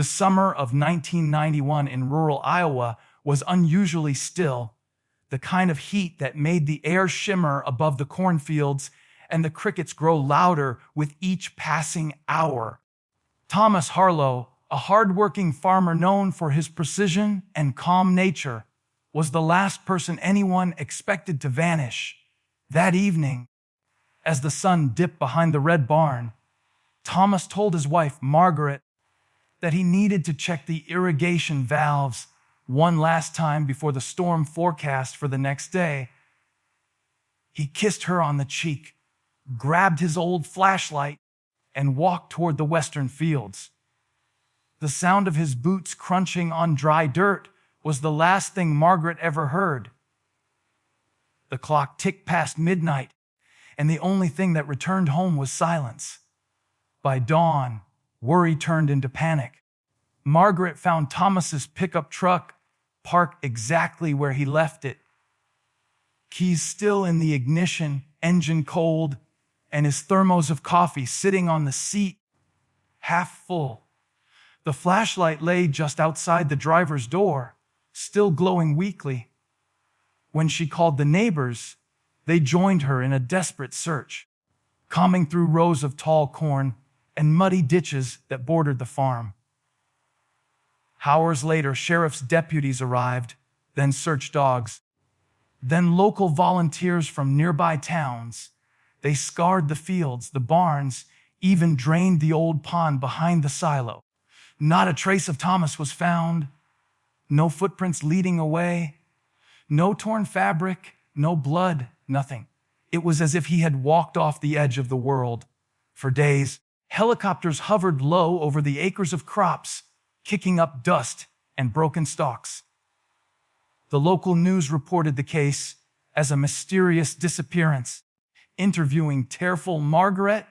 The summer of 1991 in rural Iowa was unusually still, the kind of heat that made the air shimmer above the cornfields and the crickets grow louder with each passing hour. Thomas Harlow, a hard-working farmer known for his precision and calm nature, was the last person anyone expected to vanish. That evening, as the sun dipped behind the red barn, Thomas told his wife, Margaret, that he needed to check the irrigation valves one last time before the storm forecast for the next day. He kissed her on the cheek, grabbed his old flashlight, and walked toward the western fields. The sound of his boots crunching on dry dirt was the last thing Margaret ever heard. The clock ticked past midnight, and the only thing that returned home was silence. By dawn, worry turned into panic. Margaret found Thomas's pickup truck parked exactly where he left it. Keys still in the ignition, engine cold, and his thermos of coffee sitting on the seat, half full. The flashlight lay just outside the driver's door, still glowing weakly. When she called the neighbors, they joined her in a desperate search, combing through rows of tall corn and muddy ditches that bordered the farm. Hours later, sheriff's deputies arrived, then search dogs, then local volunteers from nearby towns. They scoured the fields, the barns, even drained the old pond behind the silo. Not a trace of Thomas was found. No footprints leading away. No torn fabric, no blood, nothing. It was as if he had walked off the edge of the world. For days, helicopters hovered low over the acres of crops, kicking up dust and broken stalks. The local news reported the case as a mysterious disappearance, interviewing tearful Margaret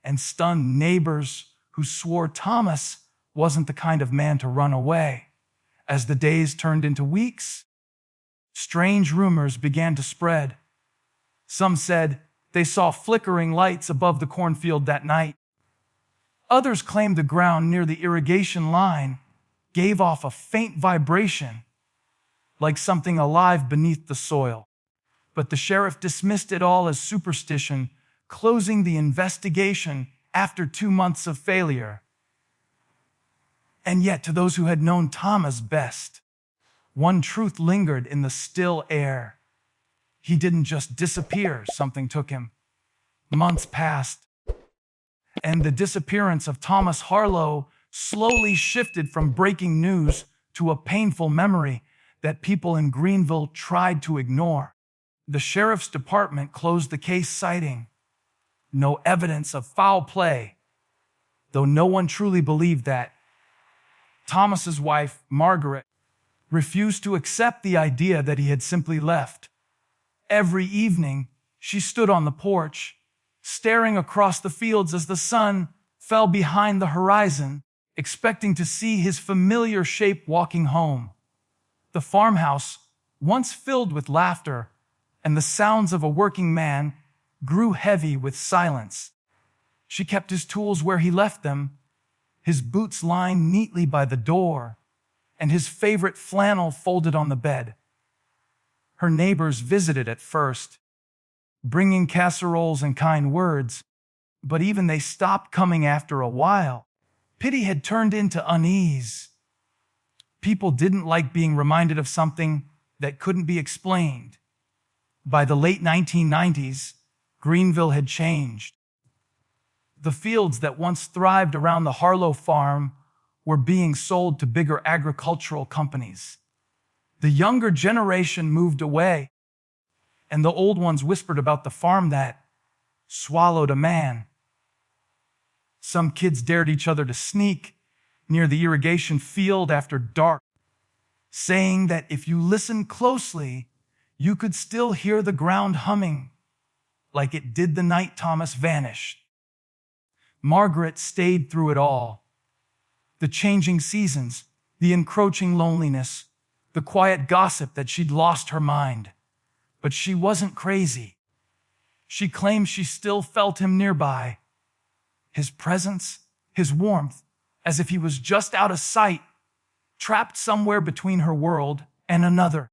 and stunned neighbors who swore Thomas wasn't the kind of man to run away. As the days turned into weeks, strange rumors began to spread. Some said they saw flickering lights above the cornfield that night. Others claimed the ground near the irrigation line gave off a faint vibration, like something alive beneath the soil. But the sheriff dismissed it all as superstition, closing the investigation after 2 months of failure. And yet, to those who had known Thomas best, one truth lingered in the still air. He didn't just disappear, something took him. Months passed, and the disappearance of Thomas Harlow slowly shifted from breaking news to a painful memory that people in Greenville tried to ignore. The sheriff's department closed the case, citing no evidence of foul play, though no one truly believed that. Thomas's wife, Margaret, refused to accept the idea that he had simply left. Every evening, she stood on the porch, staring across the fields as the sun fell behind the horizon, expecting to see his familiar shape walking home. The farmhouse, once filled with laughter and the sounds of a working man, grew heavy with silence. She kept his tools where he left them, his boots lying neatly by the door, and his favorite flannel folded on the bed. Her neighbors visited at first, bringing casseroles and kind words, but even they stopped coming after a while. Pity had turned into unease. People didn't like being reminded of something that couldn't be explained. By the late 1990s, Greenville had changed. The fields that once thrived around the Harlow farm were being sold to bigger agricultural companies. The younger generation moved away, and the old ones whispered about the farm that swallowed a man. Some kids dared each other to sneak near the irrigation field after dark, saying that if you listened closely, you could still hear the ground humming like it did the night Thomas vanished. Margaret stayed through it all. The changing seasons, the encroaching loneliness, the quiet gossip that she'd lost her mind. But she wasn't crazy. She claimed she still felt him nearby. His presence, his warmth, as if he was just out of sight, trapped somewhere between her world and another.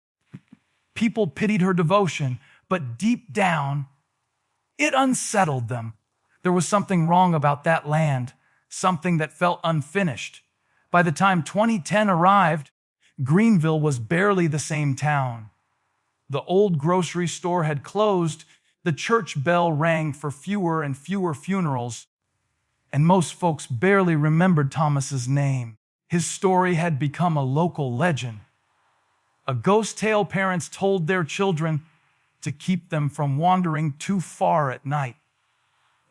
People pitied her devotion, but deep down, it unsettled them. There was something wrong about that land, something that felt unfinished. By the time 2010 arrived, Greenville was barely the same town. The old grocery store had closed, the church bell rang for fewer and fewer funerals, and most folks barely remembered Thomas's name. His story had become a local legend, a ghost tale parents told their children to keep them from wandering too far at night.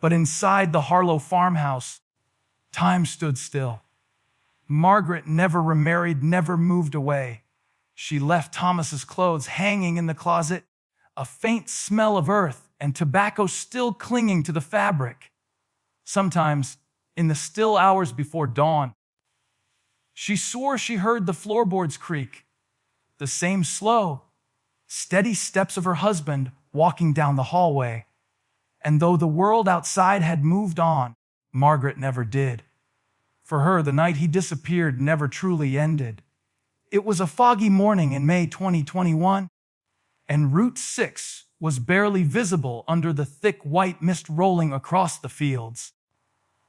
But inside the Harlow farmhouse, time stood still. Margaret never remarried, never moved away. She left Thomas's clothes hanging in the closet, a faint smell of earth and tobacco still clinging to the fabric. Sometimes, in the still hours before dawn, she swore she heard the floorboards creak, the same slow, steady steps of her husband walking down the hallway. And though the world outside had moved on, Margaret never did. For her, the night he disappeared never truly ended. It was a foggy morning in May 2021, and Route 6 was barely visible under the thick white mist rolling across the fields.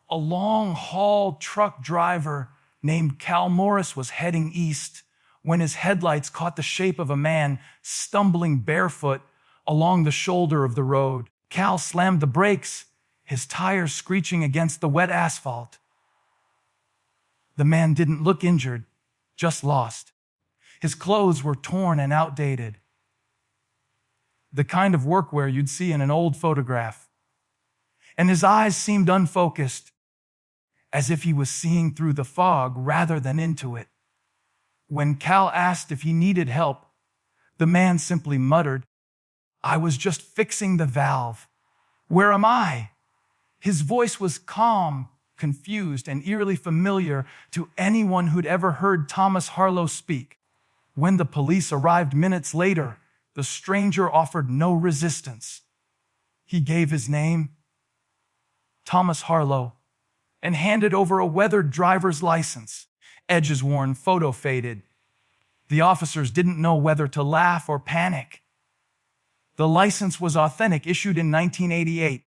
A long-haul truck driver named Cal Morris was heading east when his headlights caught the shape of a man stumbling barefoot along the shoulder of the road. Cal slammed the brakes, his tires screeching against the wet asphalt. The man didn't look injured, just lost. His clothes were torn and outdated, the kind of workwear you'd see in an old photograph. And his eyes seemed unfocused, as if he was seeing through the fog rather than into it. When Cal asked if he needed help, the man simply muttered, "I was just fixing the valve. Where am I?" His voice was calm, confused, and eerily familiar to anyone who'd ever heard Thomas Harlow speak. When the police arrived minutes later, the stranger offered no resistance. He gave his name, Thomas Harlow, and handed over a weathered driver's license, edges worn, photo faded. The officers didn't know whether to laugh or panic. The license was authentic, issued in 1988,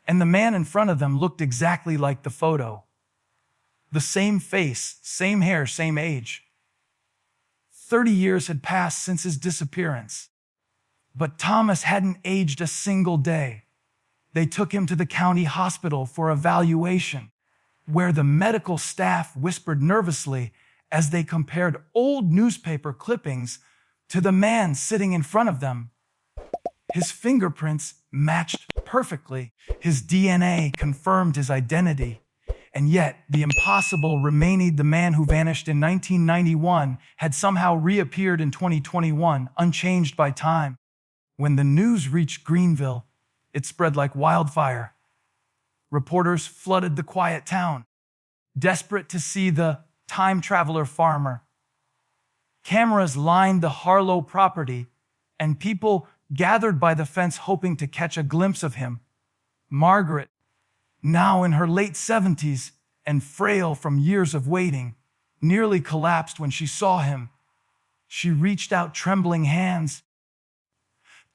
and the man in front of them looked exactly like the photo. The same face, same hair, same age. 30 years had passed since his disappearance, but Thomas hadn't aged a single day. They took him to the county hospital for evaluation, where the medical staff whispered nervously as they compared old newspaper clippings to the man sitting in front of them. His fingerprints matched perfectly. His DNA confirmed his identity. And yet, the impossible remained. The man who vanished in 1991 had somehow reappeared in 2021, unchanged by time. When the news reached Greenville, it spread like wildfire. Reporters flooded the quiet town, desperate to see the time traveler farmer. Cameras lined the Harlow property, and people gathered by the fence hoping to catch a glimpse of him. Margaret, now in her late 70s and frail from years of waiting, nearly collapsed when she saw him. She reached out trembling hands,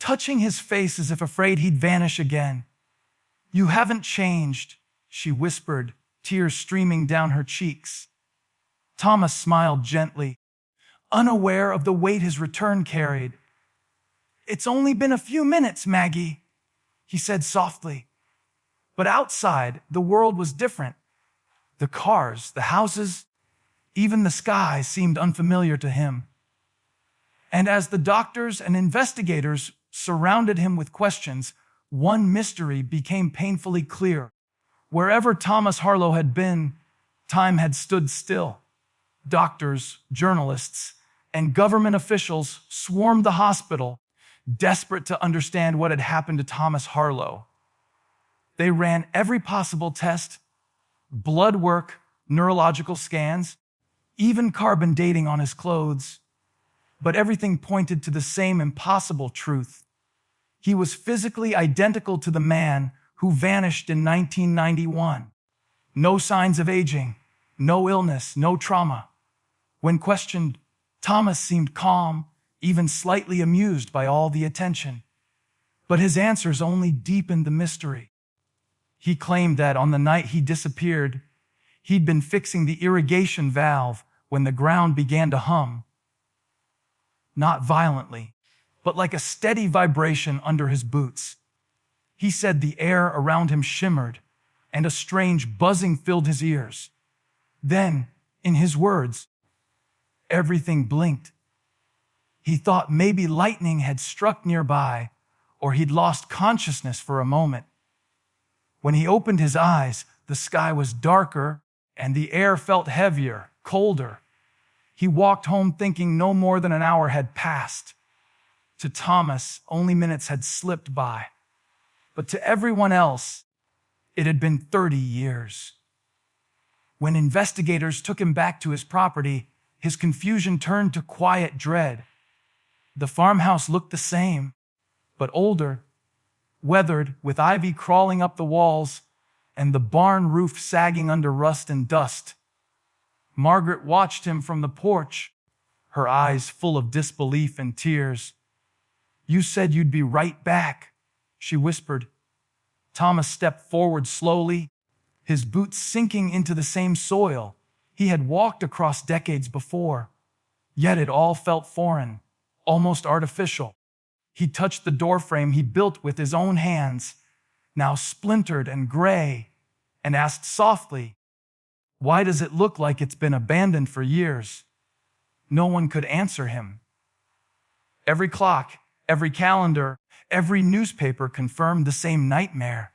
touching his face as if afraid he'd vanish again. "You haven't changed," she whispered, tears streaming down her cheeks. Thomas smiled gently, unaware of the weight his return carried. "It's only been a few minutes, Maggie," he said softly. But outside, the world was different. The cars, the houses, even the sky seemed unfamiliar to him. And as the doctors and investigators surrounded him with questions, one mystery became painfully clear. Wherever Thomas Harlow had been, time had stood still. Doctors, journalists, and government officials swarmed the hospital, desperate to understand what had happened to Thomas Harlow. They ran every possible test, blood work, neurological scans, even carbon dating on his clothes. But everything pointed to the same impossible truth. He was physically identical to the man who vanished in 1991. No signs of aging, No illness, no trauma. When questioned, Thomas seemed calm, even slightly amused by all the attention. But his answers only deepened the mystery. He claimed that on the night he disappeared, he'd been fixing the irrigation valve when the ground began to hum. Not violently, but like a steady vibration under his boots. He said the air around him shimmered, and a strange buzzing filled his ears. Then, in his words, everything blinked. He thought maybe lightning had struck nearby, or he'd lost consciousness for a moment. When he opened his eyes, the sky was darker, and the air felt heavier, colder. He walked home thinking no more than an hour had passed. To Thomas, only minutes had slipped by. But to everyone else, it had been 30 years. When investigators took him back to his property, his confusion turned to quiet dread. The farmhouse looked the same, but older, weathered, with ivy crawling up the walls and the barn roof sagging under rust and dust. Margaret watched him from the porch, her eyes full of disbelief and tears. "You said you'd be right back," she whispered. Thomas stepped forward slowly, his boots sinking into the same soil he had walked across decades before. Yet it all felt foreign, almost artificial. He touched the doorframe he built with his own hands, now splintered and gray, and asked softly, "Why does it look like it's been abandoned for years?" No one could answer him. Every clock, every calendar, every newspaper confirmed the same nightmare.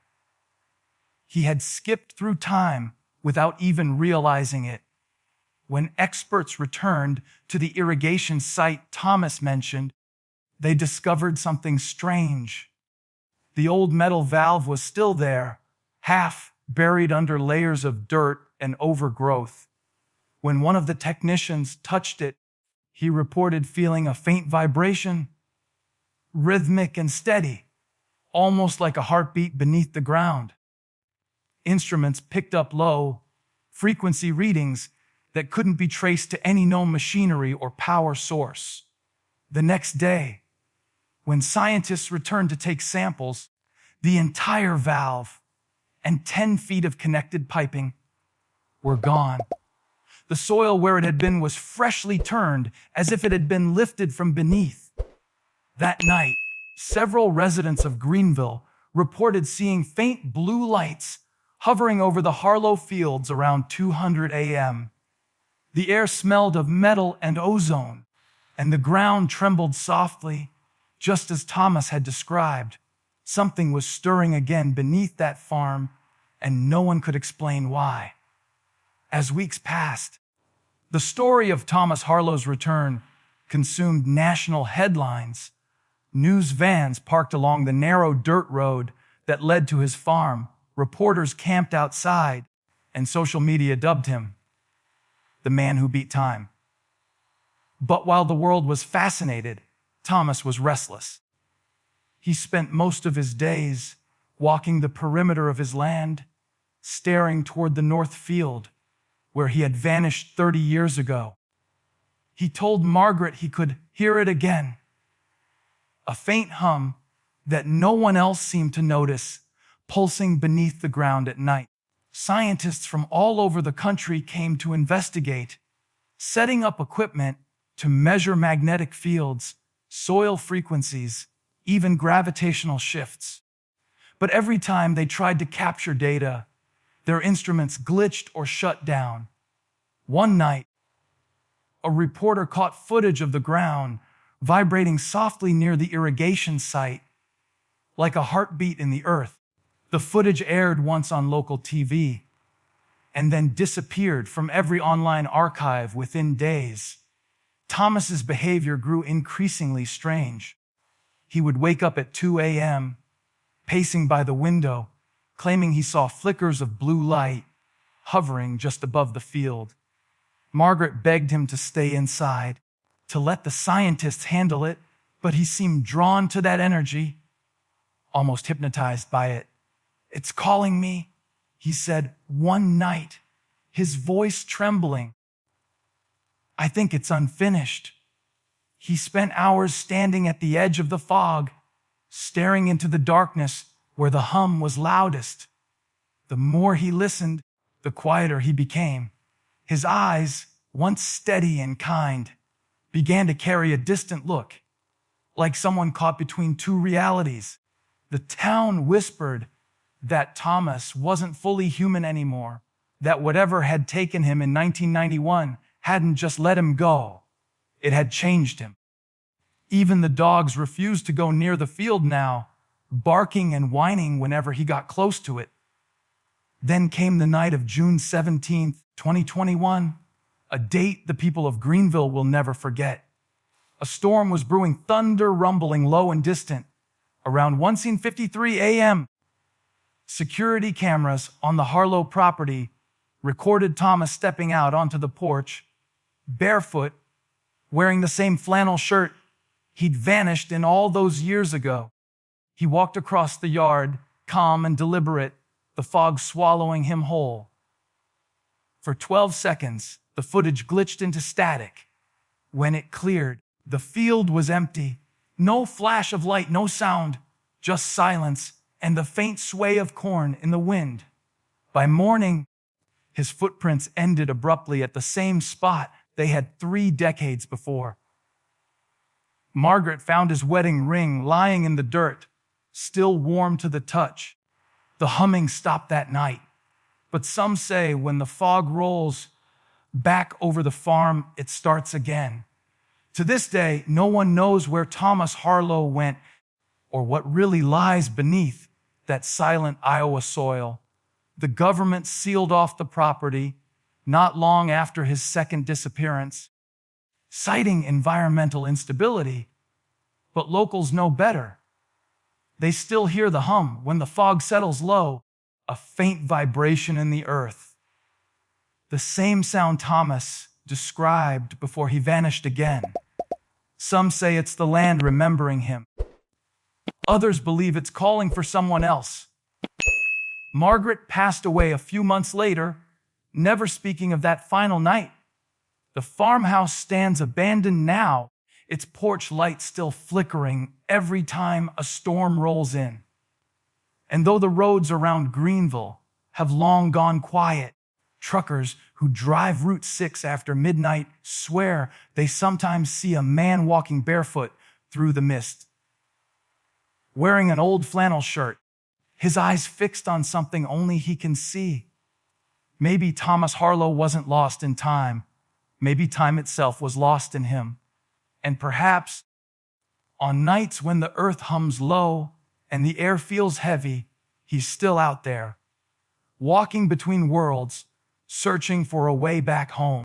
He had skipped through time without even realizing it. When experts returned to the irrigation site Thomas mentioned, they discovered something strange. The old metal valve was still there, half buried under layers of dirt and overgrowth. When one of the technicians touched it, he reported feeling a faint vibration, rhythmic and steady, almost like a heartbeat beneath the ground. Instruments picked up low frequency readings that couldn't be traced to any known machinery or power source. The next day, when scientists returned to take samples, the entire valve and 10 feet of connected piping were gone. The soil where it had been was freshly turned, as if it had been lifted from beneath. That night, several residents of Greenville reported seeing faint blue lights hovering over the Harlow fields around 200 a.m. The air smelled of metal and ozone, and the ground trembled softly, just as Thomas had described. Something was stirring again beneath that farm, and no one could explain why. As weeks passed, the story of Thomas Harlow's return consumed national headlines. News vans parked along the narrow dirt road that led to his farm. Reporters camped outside, and social media dubbed him the man who beat time. But while the world was fascinated, Thomas was restless. He spent most of his days walking the perimeter of his land, staring toward the north field, where he had vanished 30 years ago. He told Margaret he could hear it again, a faint hum that no one else seemed to notice, pulsing beneath the ground at night. Scientists from all over the country came to investigate, setting up equipment to measure magnetic fields, soil frequencies, even gravitational shifts. But every time they tried to capture data, their instruments glitched or shut down. One night, a reporter caught footage of the ground vibrating softly near the irrigation site, like a heartbeat in the earth. The footage aired once on local TV and then disappeared from every online archive within days. Thomas's behavior grew increasingly strange. He would wake up at 2 a.m., pacing by the window, claiming he saw flickers of blue light hovering just above the field. Margaret begged him to stay inside, to let the scientists handle it, but he seemed drawn to that energy, almost hypnotized by it. "It's calling me," he said one night. his voice trembling. "I think it's unfinished." He spent hours standing at the edge of the fog, staring into the darkness where the hum was loudest. The more he listened, the quieter he became. His eyes, once steady and kind, began to carry a distant look, like someone caught between two realities. The town whispered that Thomas wasn't fully human anymore, that whatever had taken him in 1991 hadn't just let him go, it had changed him. Even the dogs refused to go near the field now, barking and whining whenever he got close to it. Then came the night of June 17th, 2021, a date the people of Greenville will never forget. A storm was brewing, thunder rumbling low and distant. Around 1:53 a.m., security cameras on the Harlow property recorded Thomas stepping out onto the porch, barefoot, wearing the same flannel shirt he'd vanished in all those years ago. He walked across the yard, calm and deliberate, the fog swallowing him whole. For 12 seconds, the footage glitched into static. When it cleared, the field was empty. No flash of light, no sound, just silence and the faint sway of corn in the wind. By morning, his footprints ended abruptly at the same spot they had 3 decades before. Margaret found his wedding ring lying in the dirt, still warm to the touch. The humming stopped that night, but some say when the fog rolls back over the farm, it starts again. To this day, no one knows where Thomas Harlow went or what really lies beneath that silent Iowa soil. The government sealed off the property not long after his second disappearance, citing environmental instability. But locals know better. They still hear the hum when the fog settles low, a faint vibration in the earth. The same sound Thomas described before he vanished again. Some say it's the land remembering him. Others believe it's calling for someone else. Margaret passed away a few months later, never speaking of that final night. The farmhouse stands abandoned now, its porch light still flickering every time a storm rolls in. And though the roads around Greenville have long gone quiet, truckers who drive Route 6 after midnight swear they sometimes see a man walking barefoot through the mist. Wearing an old flannel shirt, his eyes fixed on something only he can see. Maybe Thomas Harlow wasn't lost in time. Maybe time itself was lost in him. And perhaps on nights when the earth hums low and the air feels heavy, he's still out there, walking between worlds, searching for a way back home.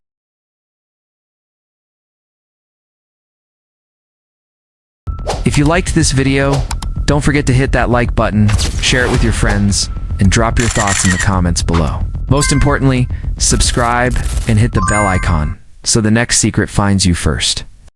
If you liked this video, don't forget to hit that like button, share it with your friends, and drop your thoughts in the comments below. Most importantly, subscribe and hit the bell icon so the next secret finds you first.